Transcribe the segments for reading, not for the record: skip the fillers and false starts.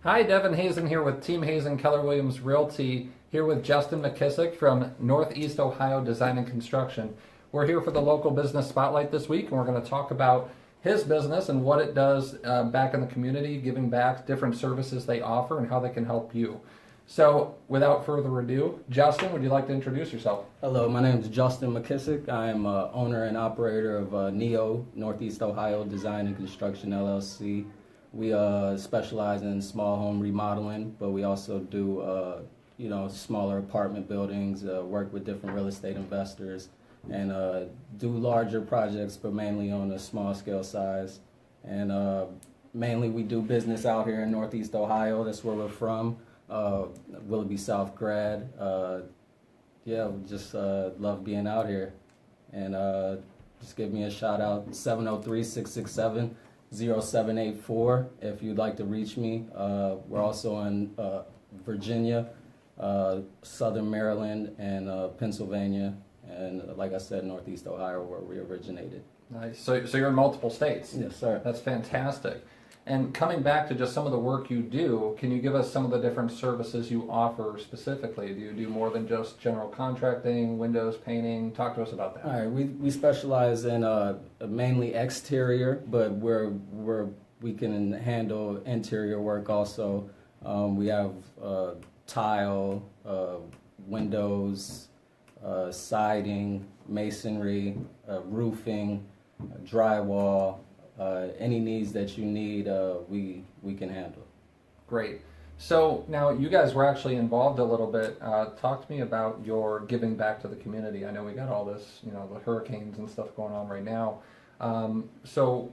Hi, Devin Hazen here with Team Hazen Keller Williams Realty, here with Justin McKissick from Northeast Ohio Design and Construction. We're here for the local business spotlight this week, and we're going to talk about his business and what it does back in the community, giving back different services they offer and how they can help you. So, without further ado, Justin, would you like to introduce yourself? Hello, my name is Justin McKissick. I am owner and operator of NEO, Northeast Ohio Design and Construction LLC. We specialize in small home remodeling, but we also do smaller apartment buildings, work with different real estate investors, and do larger projects, but mainly on a small scale size. And mainly we do business out here in Northeast Ohio. That's where we're from. Willoughby South grad. We just love being out here. And just give me a shout out, 703-667-0784 if you'd like to reach me. We're also in Virginia, Southern Maryland, and Pennsylvania. And like I said, Northeast Ohio, where we originated. Nice. So you're in multiple states? Yes, sir. That's fantastic. And coming back to just some of the work you do, can you give us some of the different services you offer specifically? Do you do more than just general contracting, windows, painting? Talk to us about that. All right, we specialize in mainly exterior, but we can handle interior work also. We have tile, windows, siding, masonry, roofing, drywall. Any needs that you need, we can handle. Great. So now you guys were actually involved a little bit. Talk to me about your giving back to the community. I know we got all this, the hurricanes and stuff going on right now. So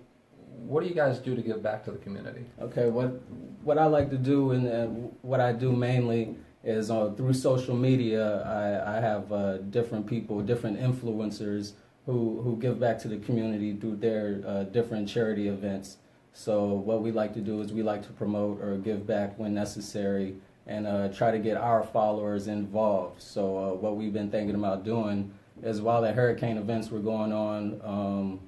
what do you guys do to give back to the community? Okay, what I like to do and what I do mainly is through social media. I have different people, different influencers who give back to the community through their different charity events. So what we like to do is we like to promote or give back when necessary and try to get our followers involved. So what we've been thinking about doing is while the hurricane events were going on,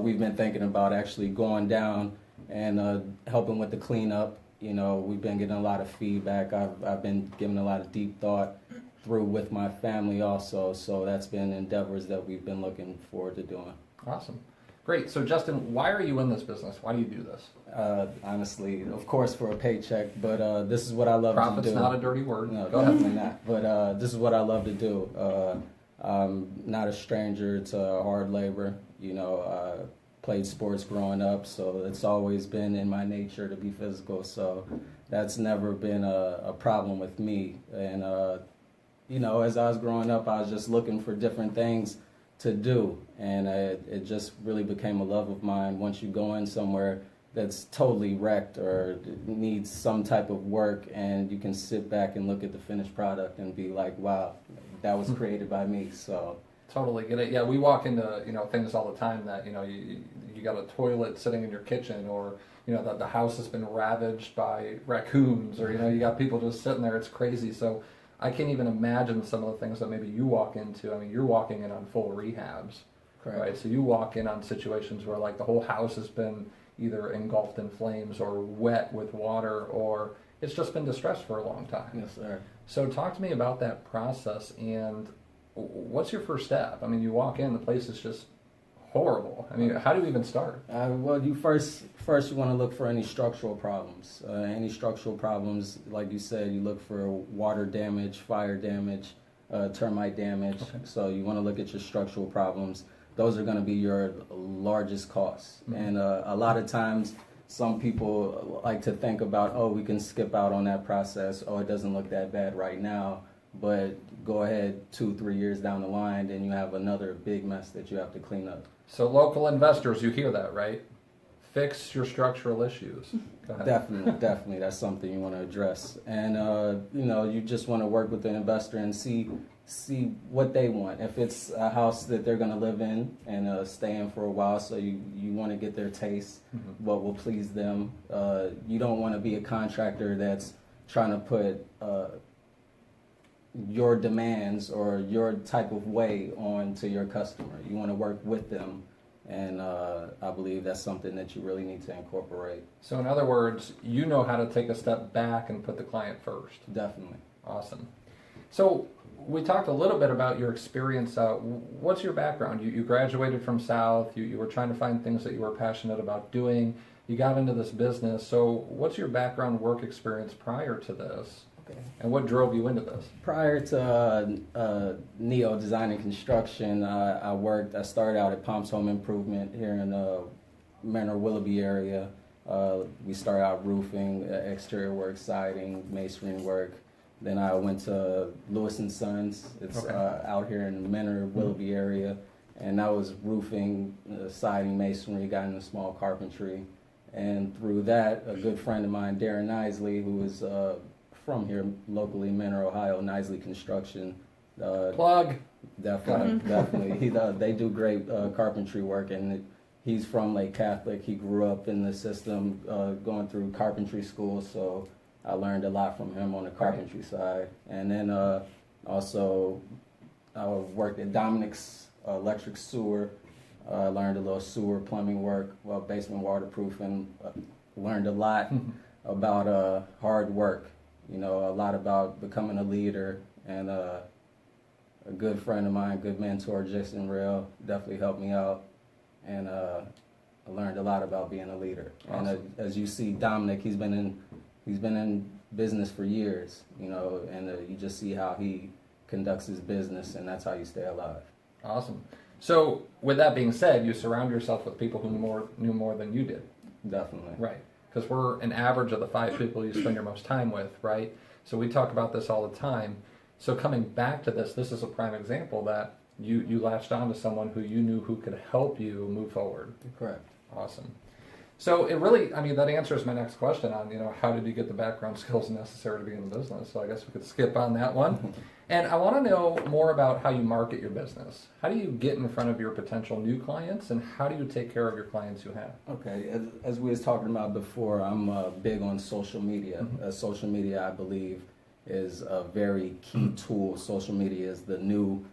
we've been thinking about actually going down and helping with the cleanup. We've been getting a lot of feedback. I've been giving a lot of deep thought through with my family also, so that's been endeavors that we've been looking forward to doing. Awesome. Great. So Justin, why are you in this business? Why do you do this? Honestly, of course for a paycheck, but this is what I love to do. Profit's not a dirty word. No, definitely not. But this is what I love to do. I'm not a stranger to hard labor. I played sports growing up, so it's always been in my nature to be physical, so that's never been a problem with me. And as I was growing up, I was just looking for different things to do, and it just really became a love of mine. Once you go in somewhere that's totally wrecked or needs some type of work, and you can sit back and look at the finished product and be like, wow, that was created by me. So totally get it. Yeah, we walk into things all the time that you got a toilet sitting in your kitchen, or that the house has been ravaged by raccoons, or you got people just sitting there. It's crazy. So I can't even imagine some of the things that maybe you walk into. I mean, you're walking in on full rehabs, correct. Right? So you walk in on situations where like the whole house has been either engulfed in flames or wet with water, or it's just been distressed for a long time. Yes, sir. So talk to me about that process, and what's your first step? I mean, you walk in, the place is just horrible. I mean, how do you even start? Well, you first you want to look for any structural problems. Any structural problems, like you said, you look for water damage, fire damage, termite damage. Okay. So you want to look at your structural problems. Those are going to be your largest costs. Mm-hmm. And a lot of times, some people like to think about, oh, we can skip out on that process. Oh, it doesn't look that bad right now. But go ahead 2-3 years down the line, and you have another big mess that you have to clean up. So local investors, you hear that, right? Fix your structural issues. Go ahead. Definitely, that's something you want to address. And you just want to work with the investor and see what they want. If it's a house that they're going to live in and stay in for a while, so you want to get their taste, mm-hmm. what will please them. You don't want to be a contractor that's trying to put your demands or your type of way on to your customer. You want to work with them and I believe that's something that you really need to incorporate. So in other words, you know how to take a step back and put the client first. Definitely. Awesome. So we talked a little bit about your experience. What's your background? You graduated from South. You were trying to find things that you were passionate about doing. You got into this business. So what's your background work experience prior to this? Okay. And what drove you into this? Prior to Neo Design and Construction, I started out at Palms Home Improvement here in the Manor Willoughby area. We started out roofing, exterior work, siding, masonry work. Then I went to Lewis and Sons. It's out here in the Manor Willoughby area, and that was roofing, siding, masonry. Got into small carpentry, and through that, a good friend of mine, Darren Nisley, who is from here locally, Manor, Ohio, Nisley Construction. Plug. Definitely. They do great carpentry work, and he's from Lake Catholic. He grew up in the system, going through carpentry school, so I learned a lot from him on the carpentry side. And then also I worked at Dominic's Electric Sewer. Learned a little sewer plumbing work, basement waterproofing. Learned a lot about hard work. A lot about becoming a leader. And a good friend of mine, good mentor, Jason Rail, definitely helped me out. And I learned a lot about being a leader. Awesome. And as you see, Dominic, he's been in business for years, and you just see how he conducts his business, and that's how you stay alive. Awesome. So with that being said, you surround yourself with people who knew more than you did. Definitely. Right. Because we're an average of the 5 people you spend your most time with, right? So we talk about this all the time. So coming back to this is a prime example that you latched on to someone who you knew who could help you move forward. Correct. Awesome. So it really, that answers my next question on, how did you get the background skills necessary to be in the business? So I guess we could skip on that one. And I want to know more about how you market your business. How do you get in front of your potential new clients, and how do you take care of your clients you have? Okay, as we was talking about before, I'm big on social media. Social media, I believe, is a very key tool. Social media is the new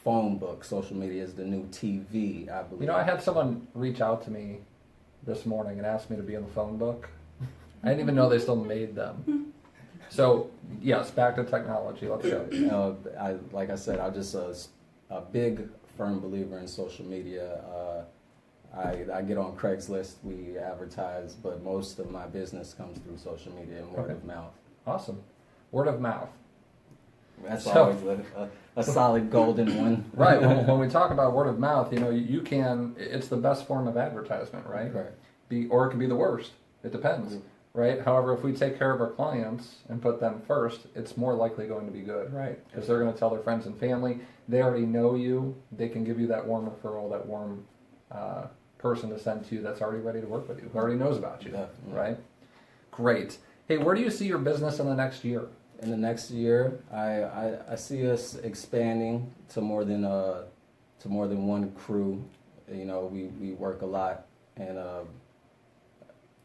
phone book. Social media is the new TV, I believe. I had someone reach out to me this morning and asked me to be in the phone book. I didn't even know they still made them. So, yes, back to technology. Let's go. Like I said, I'm just a big, firm believer in social media. I get on Craigslist, we advertise, but most of my business comes through social media and word of mouth. Awesome. Word of mouth. That's always a solid golden one. Right. When we talk about word of mouth, it's the best form of advertisement, right? Right. Or it can be the worst. It depends, right? However, if we take care of our clients and put them first, it's more likely going to be good, right? Because they're going to tell their friends and family. They already know you. They can give you that warm referral, that warm person to send to you that's already ready to work with you, who already knows about you, right? Great. Hey, where do you see your business in the next year? In the next year, I see us expanding to more than one crew. We work a lot, and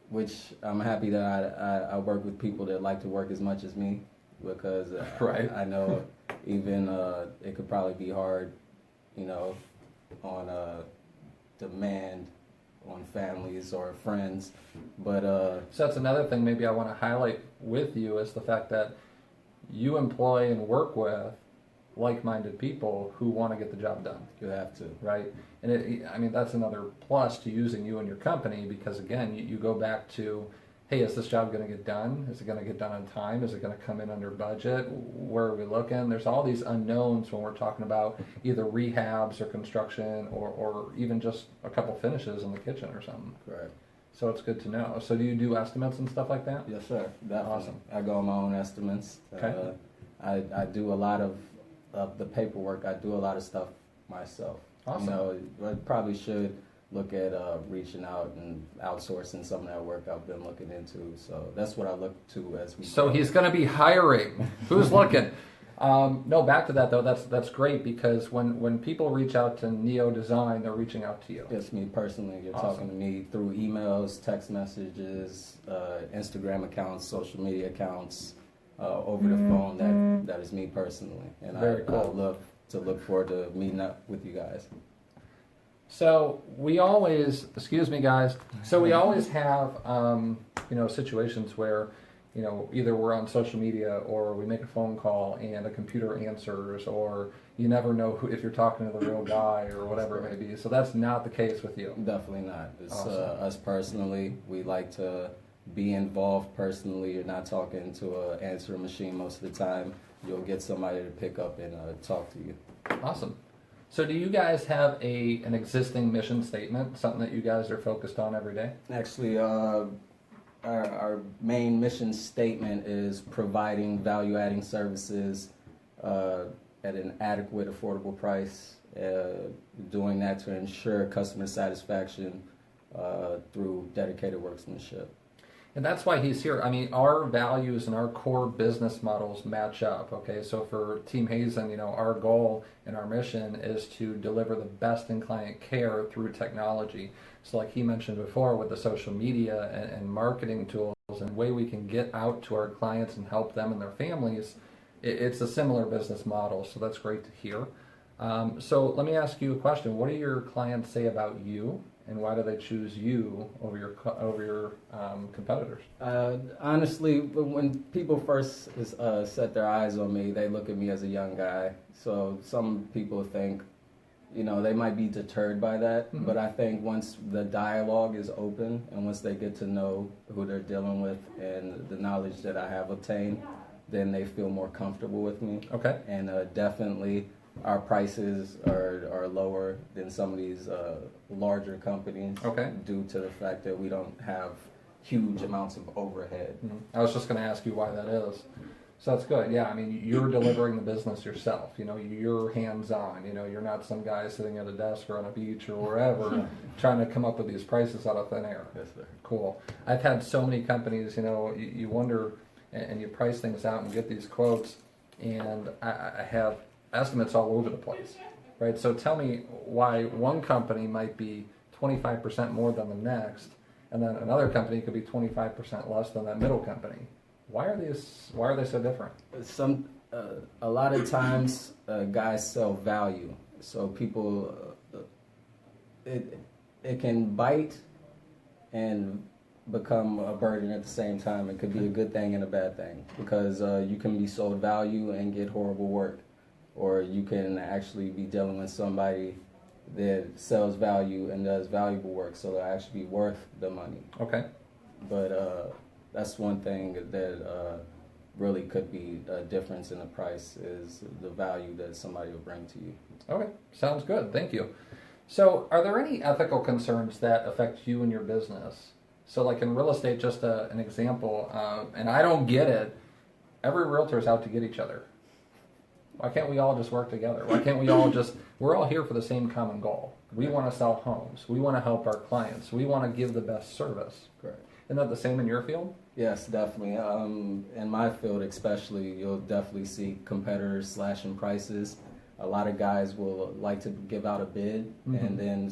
which I'm happy that I work with people that like to work as much as me, because right. I know even it could probably be hard, on demand on families or friends, but so that's another thing maybe I want to highlight with you is the fact that you employ and work with like-minded people who want to get the job done. You have to. Right? And that's another plus to using you and your company, because again, you go back to, hey, is this job going to get done? Is it going to get done on time? Is it going to come in under budget? Where are we looking? There's all these unknowns when we're talking about either rehabs or construction or even just a couple finishes in the kitchen or something. Correct. So it's good to know. So do you do estimates and stuff like that? Yes, sir. Definitely. Awesome. I go on my own estimates. Okay. I do a lot of the paperwork. I do a lot of stuff myself. Awesome. I probably should look at reaching out and outsourcing some of that work I've been looking into. So that's what I look to as we. So he's going to be hiring. Who's looking? No, back to that though. That's great, because when people reach out to Neo Design, they're reaching out to you. Yes, me personally. You're talking to me through emails, text messages, Instagram accounts, social media accounts, over the phone. That is me personally, and I love to look forward to meeting up with you guys. So we always, excuse me, guys. So we always have, situations where, either we're on social media or we make a phone call and a computer answers, or you never know if you're talking to the real guy or whatever it may be. So that's not the case with you. Definitely not. It's Awesome. us personally. We like to be involved personally. You're not talking to an answering machine most of the time. You'll get somebody to pick up and talk to you. Awesome. So do you guys have an existing mission statement, something that you guys are focused on every day? Actually, our main mission statement is providing value-adding services at an adequate, affordable price. Doing that to ensure customer satisfaction through dedicated workmanship. And that's why he's here. I mean, our values and our core business models match up, okay? So for Team Hazen, our goal and our mission is to deliver the best in client care through technology. So like he mentioned before, with the social media and marketing tools and the way we can get out to our clients and help them and their families, it's a similar business model. So that's great to hear. So let me ask you a question. What do your clients say about you? And why do they choose you over your competitors? Honestly, when people first set their eyes on me, they look at me as a young guy. So some people think, they might be deterred by that. Mm-hmm. But I think once the dialogue is open and once they get to know who they're dealing with and the knowledge that I have obtained, then they feel more comfortable with me. Okay. And definitely our prices are lower than some of these larger companies. Okay. Due to the fact that we don't have huge amounts of overhead. Mm-hmm. I was just going to ask you why that is. So that's good. Yeah, I mean, you're delivering the business yourself. You're hands-on. You're not some guy sitting at a desk or on a beach or wherever trying to come up with these prices out of thin air. Yes, sir. Cool. I've had so many companies, you wonder, and you price things out and get these quotes, and I have estimates all over the place, right? So tell me why one company might be 25% more than the next, and then another company could be 25% less than that middle company. Why are they so different? A lot of times guys sell value, so people it can bite and become a burden at the same time. It could be a good thing and a bad thing because you can be sold value and get horrible work, or you can actually be dealing with somebody that sells value and does valuable work, so they'll actually be worth the money. Okay. But that's one thing that really could be a difference in the price is the value that somebody will bring to you. Okay, sounds good. Thank you. So are there any ethical concerns that affect you and your business? So like in real estate, just an example, and I don't get it, every realtor is out to get each other. Why can't we all just work together? Why can't we all we're all here for the same common goal. We want to sell homes. We want to help our clients. We want to give the best service. Correct. Isn't that the same in your field? Yes, definitely. In my field especially, you'll definitely see competitors slashing prices. A lot of guys will like to give out a bid and then,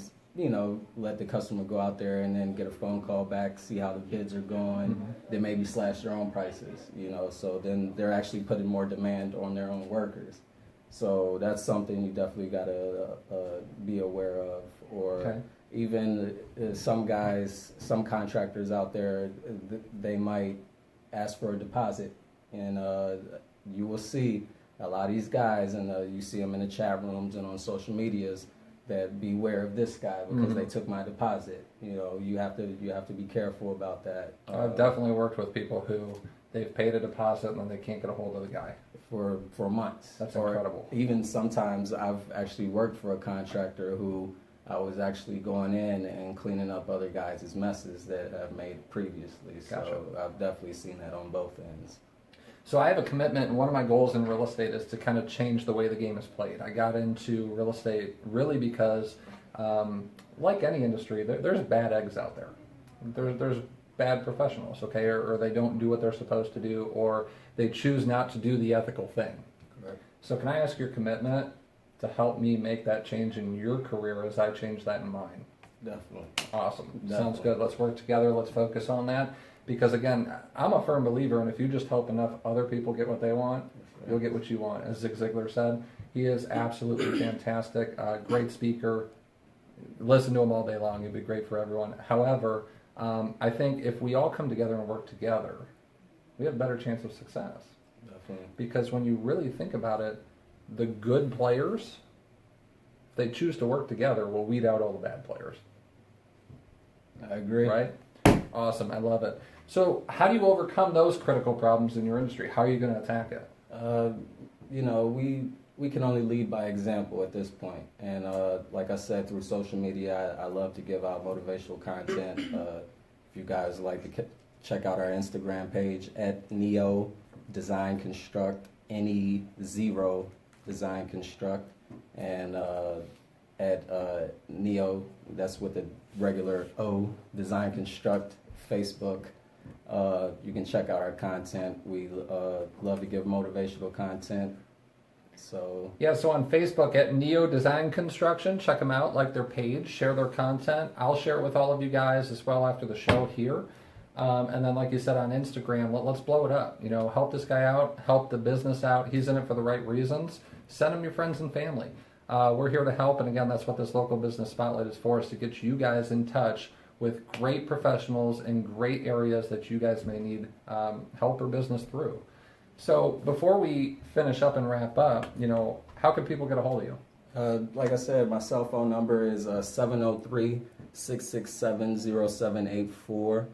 let the customer go out there and then get a phone call back, see how the bids are going. They maybe slash their own prices, so then they're actually putting more demand on their own workers. So that's something you definitely got to be aware of. Or Okay. even some guys, some contractors out there, they might ask for a deposit. And you will see a lot of these guys, and you see them in the chat rooms and on social medias, that beware of this guy because they took my deposit. You have to be careful about that. I've definitely worked with people who they've paid a deposit and then they can't get a hold of the guy. For months. That's or incredible. Even sometimes I've actually worked for a contractor who I was actually going in and cleaning up other guys' messes that I've made previously. Gotcha. So I've definitely seen that on both ends. So I have a commitment, and one of my goals in real estate is to kind of change the way the game is played. I got into real estate really because, like any industry, there's bad eggs out there. There's bad professionals, okay, or they don't do what they're supposed to do, or they choose not to do the ethical thing. Correct. So can I ask your commitment to help me make that change in your career as I change that in mine? Definitely. Awesome. Definitely. Sounds good. Let's work together. Let's focus on that. Because again, I'm a firm believer in if you just help enough other people get what they want, you'll get what you want. As Zig Ziglar said, he is absolutely fantastic, great speaker, listen to them all day long. It'd be great for everyone. However, I think if we all come together and work together, we have a better chance of success. Definitely. Because when you really think about it, the good players, if they choose to work together, will weed out all the bad players. I agree. Right? Awesome. I love it. So how do you overcome those critical problems in your industry? How are you going to attack it? We can only lead by example at this point. And like I said, through social media, I love to give out motivational content. If you guys like to check out our Instagram page at Neo Design Construct, NE0 Design Construct, and at Neo, that's with the regular O, Design Construct, Facebook. You can check out our content. We love to give motivational content. So on Facebook at Neo Design Construction, check them out, like their page, share their content. I'll share it with all of you guys as well after the show here. And then, like you said, on Instagram, let's blow it up. Help this guy out, help the business out. He's in it for the right reasons. Send him your friends and family. We're here to help, and again, that's what this local business spotlight is for, is to get you guys in touch with great professionals in great areas that you guys may need help or business through. So before we finish up and wrap up, how can people get a hold of you? like I said, my cell phone number is 703-667-0784.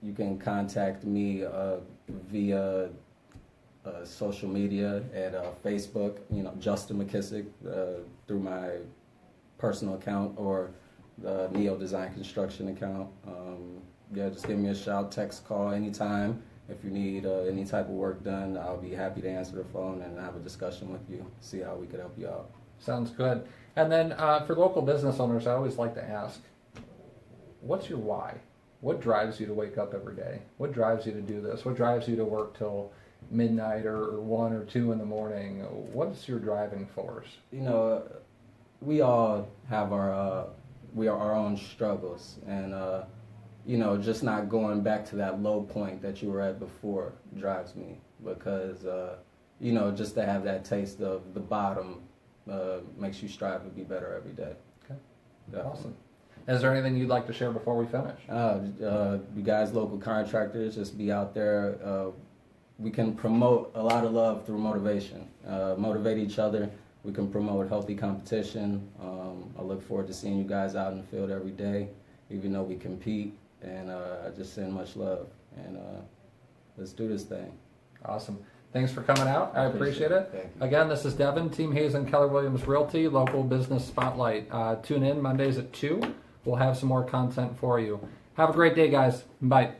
You can contact me via social media at Facebook, Justin McKissick, through my personal account, or the Neo Design Construction account. Just give me a shout, text, call anytime. If you need any type of work done, I'll be happy to answer the phone and have a discussion with you, see how we could help you out. Sounds good. And then for local business owners, I always like to ask, what's your why? What drives you to wake up every day? What drives you to do this? What drives you to work till midnight or 1 or 2 in the morning? What's your driving force? We all have our own struggles, and just not going back to that low point that you were at before drives me, because just to have that taste of the bottom makes you strive to be better every day. Okay. Definitely. Awesome. Is there anything you'd like to share before we finish? You guys, local contractors, just be out there. We can promote a lot of love through motivation. Motivate each other. We can promote healthy competition. I look forward to seeing you guys out in the field every day, even though we compete. And I just send much love. And let's do this thing. Awesome. Thanks for coming out. I appreciate it. Thank you. Again, this is Devin, Team Hazen, Keller Williams Realty, Local Business Spotlight. Tune in Mondays at 2. We'll have some more content for you. Have a great day, guys. Bye.